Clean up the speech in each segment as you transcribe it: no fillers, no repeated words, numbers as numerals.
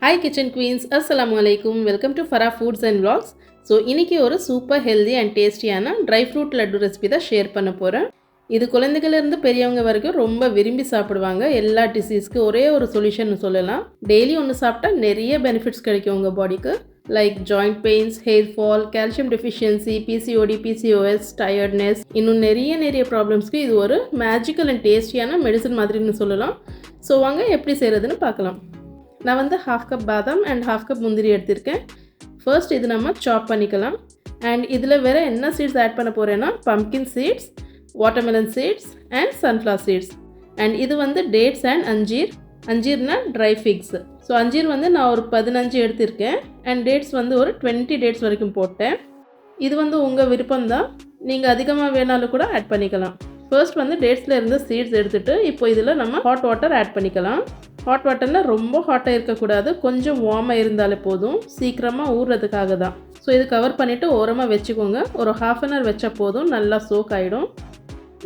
Hi Kitchen Queens, Assalamu alaikum. Welcome to Farah Foods and Vlogs. So இன்றைக்கி ஒரு super healthy and டேஸ்டியான dry fruit laddu recipe தான் share பண்ண போகிறேன். இது குழந்தைகளிலிருந்து பெரியவங்க வரைக்கும் ரொம்ப விரும்பி சாப்பிடுவாங்க. எல்லா டிசீஸ்க்கு ஒரே ஒரு சொல்யூஷன் சொல்லலாம். டெய்லி ஒன்று சாப்பிட்டா நிறைய பெனிஃபிட்ஸ் கிடைக்கும் உங்கள் பாடிக்கு. Like joint pains, hair fall, calcium deficiency, PCOD, PCOS, tiredness, இன்னும் நிறைய ப்ராப்ளம்ஸ்க்கு இது ஒரு மேஜிக்கல் அண்ட் டேஸ்டியான மெடிசன் மாதிரின்னு சொல்லலாம். ஸோ வாங்க எப்படி செய்கிறதுன்னு பார்க்கலாம். நான் வந்து 1/2 கப் பாதாம் அண்ட் 1/2 கப் முந்திரி எடுத்திருக்கேன். ஃபர்ஸ்ட் இது நம்ம சாப் பண்ணிக்கலாம். அண்ட் இதில் வேறு என்ன சீட்ஸ் ஆட் பண்ண போகிறேன்னா pumpkin seeds, watermelon seeds and sunflower seeds. And இது வந்து டேட்ஸ் அண்ட் அஞ்சீர்னா ட்ரை ஃபிக்ஸ். ஸோ அஞ்சீர் வந்து நான் ஒரு 15 எடுத்திருக்கேன். அண்ட் டேட்ஸ் வந்து ஒரு 20 டேட்ஸ் வரைக்கும் போட்டேன். இது வந்து உங்கள் விருப்பம்தான், நீங்கள் அதிகமாக வேணாலும் கூட ஆட் பண்ணிக்கலாம். ஃபர்ஸ்ட் வந்து டேட்ஸில் இருந்து சீட்ஸ் எடுத்துகிட்டு இப்போ இதில் நம்ம ஹாட் வாட்டர் ஆட் பண்ணிக்கலாம். ஹாட் வாட்டரில் ரொம்ப ஹாட்டாக இருக்கக்கூடாது, கொஞ்சம் வார்மாக இருந்தாலே போதும், சீக்கிரமாக ஊறுறதுக்காக தான். ஸோ இது கவர் பண்ணிவிட்டு ஓரமாக வச்சுக்கோங்க. ஒரு 1/2 அன் ஹவர் வச்சா போதும், நல்லா சோக் ஆகிடும்.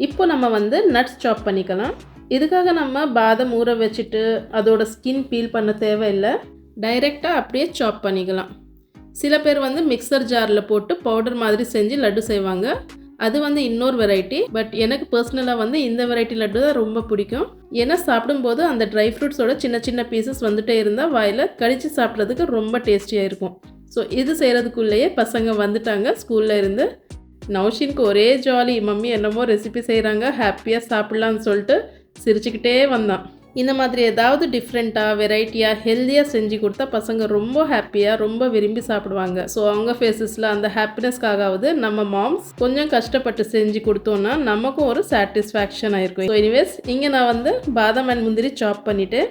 இப்போ நம்ம வந்து நட்ஸ் சாப் பண்ணிக்கலாம். இதுக்காக நம்ம பாதாம் ஊற வச்சுட்டு அதோட ஸ்கின் பீல் பண்ண தேவையில்லை, டைரெக்டாக அப்படியே சாப் பண்ணிக்கலாம். சில பேர் வந்து மிக்சர் ஜாரில் போட்டு பவுடர் மாதிரி செஞ்சு லட்டு செய்வாங்க, அது வந்து இன்னொரு வெரைட்டி. பட் எனக்கு பர்சனலாக வந்து இந்த வெரைட்டி லட்டு தான் ரொம்ப பிடிக்கும். ஏன்னா சாப்பிடும்போது அந்த ட்ரை ஃப்ரூட்ஸோட சின்ன பீசஸ் வந்துட்டே இருந்தால் வாயில் கடிச்சு சாப்பிட்றதுக்கு ரொம்ப டேஸ்டியாக இருக்கும். ஸோ இது செய்கிறதுக்குள்ளேயே பசங்க வந்துட்டாங்க ஸ்கூலில் இருந்து. நௌஷினுக்கு ஒரே ஜாலி, மம்மி என்னமோ ரெசிபி செய்கிறாங்க, ஹாப்பியாக சாப்பிட்லான்னு சொல்லிட்டு சிரிச்சுக்கிட்டே வந்தான். இந்த மாதிரி ஏதாவது டிஃப்ரெண்ட்டாக வெரைட்டியாக ஹெல்த்தியாக செஞ்சு கொடுத்தா பசங்க ரொம்ப ஹாப்பியாக ரொம்ப விரும்பி சாப்பிடுவாங்க. ஸோ அவங்க ஃபேஸஸில் அந்த ஹாப்பினஸ்க்காகவது நம்ம மாம்ஸ் கொஞ்சம் கஷ்டப்பட்டு செஞ்சு கொடுத்தோன்னா நமக்கும் ஒரு சாட்டிஸ்ஃபேக்ஷன் ஆகிருக்கும். ஸோ எனிவேஸ் இங்கே நான் வந்து பாதாம் அண்ட் முந்திரி சாப் பண்ணிவிட்டு,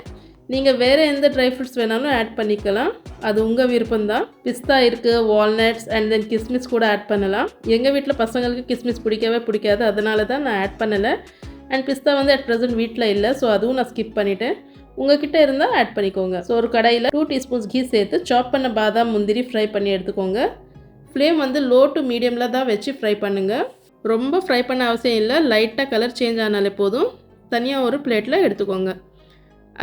நீங்கள் வேறு எந்த ட்ரை ஃப்ரூட்ஸ் வேணாலும் ஆட் பண்ணிக்கலாம், அது உங்கள் விருப்பம்தான். பிஸ்தா இருக்குது, வால்நட்ஸ் அண்ட் தென் கிஸ்மிஸ் கூட ஆட் பண்ணலாம். எங்கள் வீட்டில் பசங்களுக்கு கிஸ்மிஸ் பிடிக்காது, அதனால தான் நான் ஆட் பண்ணலை. அண்ட் பிஸ்தா வந்து அட் ப்ரெசென்ட் வீட்டில் இல்லை, ஸோ அதுவும் நான் ஸ்கிப் பண்ணிவிட்டேன். உங்ககிட்ட இருந்தால் ஆட் பண்ணிக்கோங்க. ஸோ ஒரு கடாயில் 2 டீஸ்பூன்ஸ் கீ சேர்த்து சாப் பண்ண பாதாம் முந்திரி ஃப்ரை பண்ணி எடுத்துக்கோங்க. ஃப்ளேம் வந்து லோ டு மீடியமில் தான் வச்சு ஃப்ரை பண்ணுங்கள். ரொம்ப ஃப்ரை பண்ண அவசியம் இல்லை, லைட்டாக கலர் சேஞ்ச் ஆனாலே போதும். தனியாக ஒரு பிளேட்டில் எடுத்துக்கோங்க.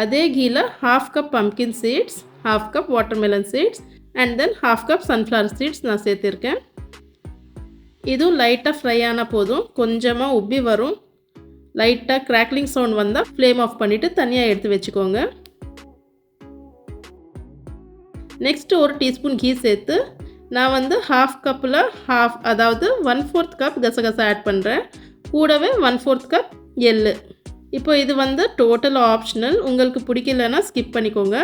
அதே கீயில் 1/2 cup pumpkin seeds, 1/2 cup watermelon seeds and then 1/2 cup sunflower seeds நான் சேர்த்துருக்கேன். இதுவும் லைட்டாக ஃப்ரை ஆனால் போதும், கொஞ்சமாக உப்பி வரும். லைட்டாக கிராக்லிங் சவுண்ட் வந்தால் ஃப்ளேம் ஆஃப் பண்ணிவிட்டு தனியாக எடுத்து வச்சுக்கோங்க. நெக்ஸ்ட்டு ஒரு டீஸ்பூன் கீ சேர்த்து நான் வந்து 1/2 கப்பில் அதாவது 1/4 கப் கசகசா ஆட் பண்ணுறேன். கூடவே 1/4 கப் எள்ளு. இப்போ இது வந்து டோட்டல் ஆப்ஷனல், உங்களுக்கு பிடிக்கலன்னா ஸ்கிப் பண்ணிக்கோங்க.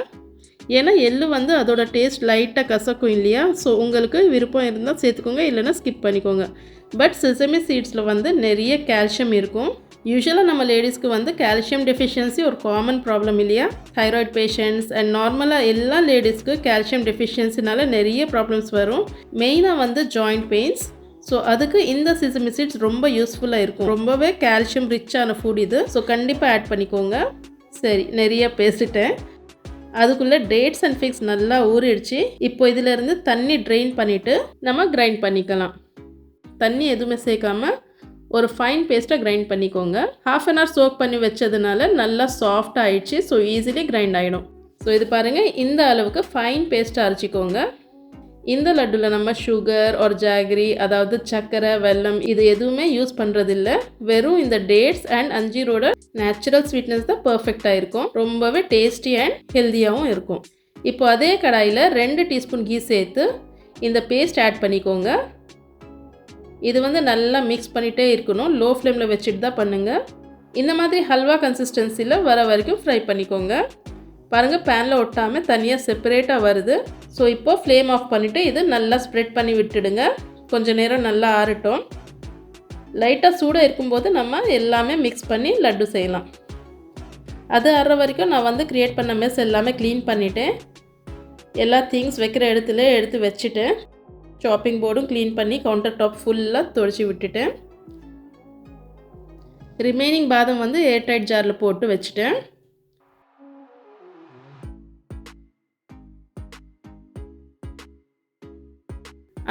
ஏன்னா எள்ளு வந்து அதோட டேஸ்ட் லைட்டாக கசக்கும் இல்லையா. ஸோ உங்களுக்கு விருப்பம் இருந்தால் சேர்த்துக்கோங்க, இல்லைன்னா ஸ்கிப் பண்ணிக்கோங்க. பட் செசமி சீட்ஸில் வந்து நிறைய கால்சியம் இருக்கும். யூஸ்வலாக நம்ம லேடிஸ்க்கு வந்து கால்சியம் டெஃபிஷியன்சி ஒரு காமன் ப்ராப்ளம் இல்லையா. தைராய்டு பேஷண்ட்ஸ் அண்ட் நார்மலாக எல்லா லேடிஸ்க்கு கால்சியம் டெஃபிஷியன்சினால நிறைய ப்ராப்ளம்ஸ் வரும். மெயினாக வந்து ஜாயிண்ட் பெயின்ஸ். ஸோ அதுக்கு இந்த செசமி சீட்ஸ் ரொம்ப யூஸ்ஃபுல்லாக இருக்கும். ரொம்பவே கால்சியம் ரிச்சான ஃபுட் இது. ஸோ கண்டிப்பாக ஆட் பண்ணிக்கோங்க. சரி, நிறைய பேசிட்டேன். அதுக்குள்ளே டேட்ஸ் அண்ட் ஃபிக்ஸ் நல்லா ஊறிடுச்சு. இப்போ இதிலேருந்து தண்ணி ட்ரெயின் பண்ணிவிட்டு நம்ம கிரைண்ட் பண்ணிக்கலாம். தண்ணி எதுவுமே சேர்க்காமல் ஒரு ஃபைன் பேஸ்ட்டாக கிரைண்ட் பண்ணிக்கோங்க. 1/2 அன் ஹவர் சோக் பண்ணி வச்சதுனால நல்லா சாஃப்ட் ஆகிடுச்சு. ஸோ ஈஸிலி கிரைண்ட் ஆகிடும். ஸோ இது பாருங்கள், இந்த அளவுக்கு ஃபைன் பேஸ்ட்டாக அரைச்சிக்கோங்க. இந்த லட்டுவில் நம்ம சுகர் ஒரு ஜாகரி, அதாவது சர்க்கரை, வெல்லம் இது எதுவுமே யூஸ் பண்ணுறதில்ல. வெறும் இந்த டேட்ஸ் அண்ட் அஞ்சீரோட நேச்சுரல் ஸ்வீட்னஸ் தான் பர்ஃபெக்டாக இருக்கும். ரொம்பவே டேஸ்டி அண்ட் ஹெல்த்தியாகவும் இருக்கும். இப்போ அதே கடாயில் 2 டீஸ்பூன் கீ சேர்த்து இந்த பேஸ்ட் ஆட் பண்ணிக்கோங்க. இது வந்து நல்லா மிக்ஸ் பண்ணிகிட்டே இருக்கணும், லோ ஃப்ளேமில் வச்சுட்டு தான் பண்ணுங்கள். இந்த மாதிரி ஹல்வா கன்சிஸ்டன்சியில் வர வரைக்கும் ஃப்ரை பண்ணிக்கோங்க. பாருங்கள், பேனில் ஒட்டாமல் தனியாக செப்பரேட்டாக வருது. ஸோ இப்போது ஃப்ளேம் ஆஃப் பண்ணிவிட்டு இது நல்லா ஸ்ப்ரெட் பண்ணி விட்டுடுங்க. கொஞ்சம் நேரம் நல்லா ஆறட்டும். லைட்டாக சூடாக இருக்கும்போது நம்ம எல்லாமே மிக்ஸ் பண்ணி லட்டு செய்யலாம். அது ஆறுற வரைக்கும் நான் வந்து க்ரியேட் பண்ண மெஸ் எல்லாமே க்ளீன் பண்ணிவிட்டேன். எல்லா திங்ஸ் வைக்கிற இடத்துல எடுத்து வச்சுட்டேன். சாப்பிங் போர்டும் க்ளீன் பண்ணி கவுண்டர் டாப் ஃபுல்லாக துடைச்சி விட்டுட்டேன். ரிமைனிங் பாதம் வந்து ஏர்டைட் ஜாரில் போட்டு வச்சுட்டேன்.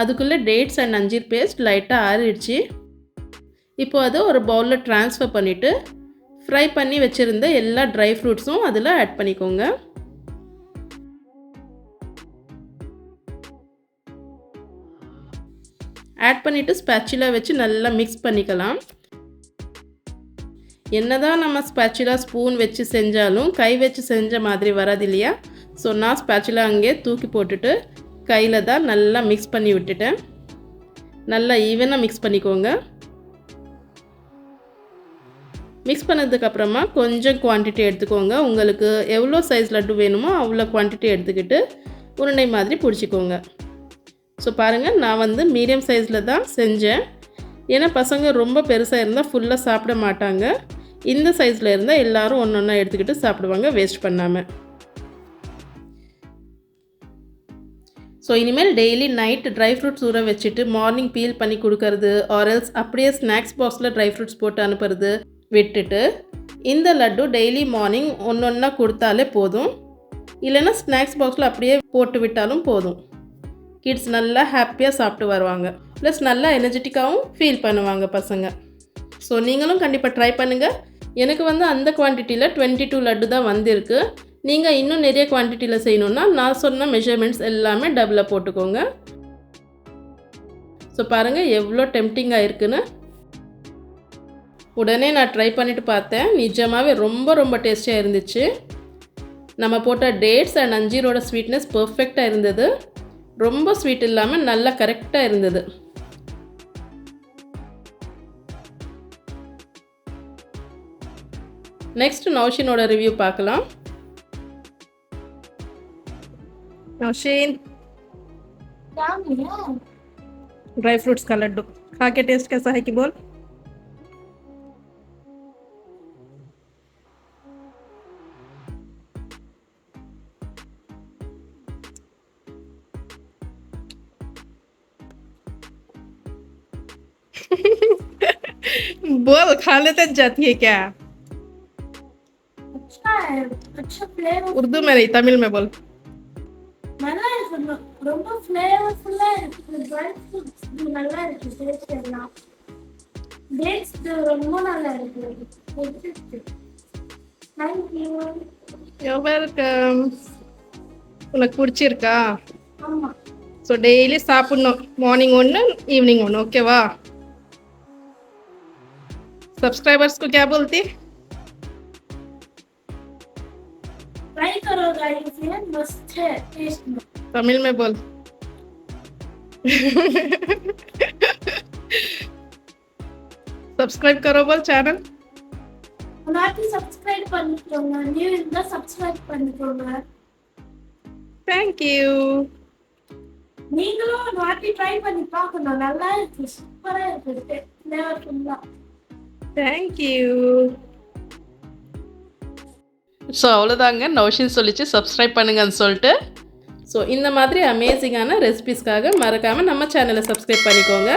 அதுக்குள்ளே டேட்ஸ் அண்ட் அஞ்சீர் பேஸ்ட் லைட்டாக ஆறிடுச்சு. இப்போ அதை ஒரு பவுலில் ட்ரான்ஸ்ஃபர் பண்ணிவிட்டு ஃப்ரை பண்ணி வச்சுருந்த எல்லா ட்ரை ஃப்ரூட்ஸும் அதில் ஆட் பண்ணிக்கோங்க. ஆட் பண்ணிவிட்டு ஸ்பேச்சுலா வச்சு நல்லா மிக்ஸ் பண்ணிக்கலாம். என்னதான் நம்ம ஸ்பேச்சுலா ஸ்பூன் வச்சு செஞ்சாலும் கை வச்சு செஞ்ச மாதிரி வராது இல்லையா? ஸோ நான் ஸ்பேச்சுலா அங்கே தூக்கி போட்டுட்டு கையில் தான் நல்லா மிக்ஸ் பண்ணி விட்டுட்டேன். நல்லா ஈவனாக மிக்ஸ் பண்ணிக்கோங்க. மிக்ஸ் பண்ணதுக்கப்புறமா கொஞ்சம் குவான்டிட்டி எடுத்துக்கோங்க. உங்களுக்கு எவ்வளோ சைஸ் லட்டு வேணுமோ அவ்வளோ குவான்டிட்டி எடுத்துக்கிட்டு உருண்டை மாதிரி பிடிச்சிக்கோங்க. ஸோ பாருங்கள், நான் வந்து மீடியம் சைஸில் தான் செஞ்சேன். ஏன்னா பசங்க ரொம்ப பெருசாக இருந்தால் ஃபுல்லாக சாப்பிட மாட்டாங்க. இந்த சைஸில் இருந்தால் எல்லோரும் ஒன்று ஒன்றா எடுத்துக்கிட்டு சாப்பிடுவாங்க வேஸ்ட் பண்ணாமல். ஸோ இனிமேல் டெய்லி நைட் ட்ரை ஃப்ரூட்ஸ் ஊற வச்சுட்டு மார்னிங் பீல் பண்ணி கொடுக்கறது, ஆரல்ஸ் அப்படியே ஸ்நாக்ஸ் பாக்ஸில் ட்ரை ஃப்ரூட்ஸ் போட்டு அனுப்புறது விட்டுட்டு இந்த லட்டு டெய்லி மார்னிங் ஒன்று ஒன்றா கொடுத்தாலே போதும். இல்லைன்னா ஸ்நாக்ஸ் பாக்ஸில் அப்படியே போட்டு விட்டாலும் போதும். கிட்ஸ் நல்லா ஹாப்பியாக சாப்பிட்டு வருவாங்க. ப்ளஸ் நல்லா எனர்ஜெட்டிக்காகவும் ஃபீல் பண்ணுவாங்க பசங்க. ஸோ நீங்களும் கண்டிப்பாக ட்ரை பண்ணுங்கள். எனக்கு வந்து அந்த குவான்டிட்டியில் 22 லட்டு தான் வந்திருக்கு. நீங்கள் இன்னும் நிறைய குவான்டிட்டியில் செய்யணுன்னா நான் சொன்ன மெஷர்மெண்ட்ஸ் எல்லாமே டபுளாக போட்டுக்கோங்க. ஸோ பாருங்கள் எவ்வளோ டெம்ப்டிங்காக இருக்குன்னு. உடனே நான் ட்ரை பண்ணிவிட்டு பார்த்தேன். நிஜமாகவே ரொம்ப ரொம்ப டேஸ்டியாக இருந்துச்சு. நம்ம போட்ட டேட்ஸ் அண்ட் அஞ்சீரோட ஸ்வீட்னஸ் பர்ஃபெக்டாக இருந்தது. ரொம்ப ஸ்வீட் இல்லாமல் நல்லா கரெக்டாக இருந்தது. நெக்ஸ்ட் நௌஷினோட ரிவ்யூ பார்க்கலாம். नौशीन ड्राई फ्रूट्स का लड्डू खा के टेस्ट कैसा है कि बोल। बोल, खा लेते जाती है क्या? अच्छा है, अच्छा फ्लेवर। उर्दू में नहीं, तमिल में बोल। நல்லா இருக்கு, ரொம்ப ஃப்ளேவர்ஃபுல்லா இருக்கு. ட்ரை ஃப்ரூட்ஸ் நல்லா இருக்கு, டேஸ்ட் எல்லாம். டேட்ஸ் ரொம்ப நல்லா இருக்கு. Thank you. You're welcome. உனக்கு பிடிச்சிருக்கா? ஆமா. ஸோ டெய்லி சாப்பிடணும். மார்னிங் ஒன்று, ஈவினிங் ஒன்று, ஓகேவா? सब्सक्राइबर्स को क्या बोलती? ट्राई करो गाइस, ये मस्त है टेस्ट में। तमिल में बोल। सब्सक्राइब करो बोल चैनल। உனக்கு சப்ஸ்கிரைப் பண்ணிக்கோங்க. நியூ இருந்தா சப்ஸ்கிரைப் பண்ணிக்கோங்க. Thank you. நீங்களும் வாட்டி ட்ரை பண்ணி பார்க்கணும். நல்லா இருக்கு, சூப்பரா இருக்கு, ஃப்ளேவர்ஃபுல்லா. Thank you. ஸோ அவ்வளோதாங்க, நௌஷின் சொல்லிச்சு சப்ஸ்கிரைப் பண்ணுங்கன்னு சொல்லிட்டு. ஸோ இந்த மாதிரி அமேசிங்கான ரெசிபீஸ்க்காக மறக்காமல் நம்ம சேனலை சப்ஸ்கிரைப் பண்ணிக்கோங்க.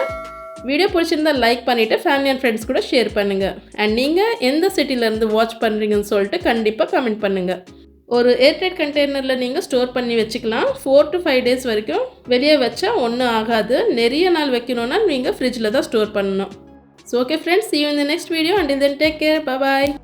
வீடியோ பிடிச்சிருந்தா லைக் பண்ணிவிட்டு ஃபேமிலி அண்ட் ஃப்ரெண்ட்ஸ் கூட ஷேர் பண்ணுங்கள். அண்ட் நீங்கள் எந்த சிட்டிலேருந்து வாட்ச் பண்ணுறீங்கன்னு சொல்லிட்டு கண்டிப்பாக கமெண்ட் பண்ணுங்கள். ஒரு ஏர்டைட் கண்டெய்னரில் நீங்கள் ஸ்டோர் பண்ணி வச்சுக்கலாம். 4 to 5 days வரைக்கும் வெளியே வச்சா ஒன்றும் ஆகாது. நிறைய நாள் வைக்கணுன்னா நீங்கள் ஃப்ரிட்ஜில் தான் ஸ்டோர் பண்ணணும். So okay friends, see you in the next video. Until then, take care. Bye bye.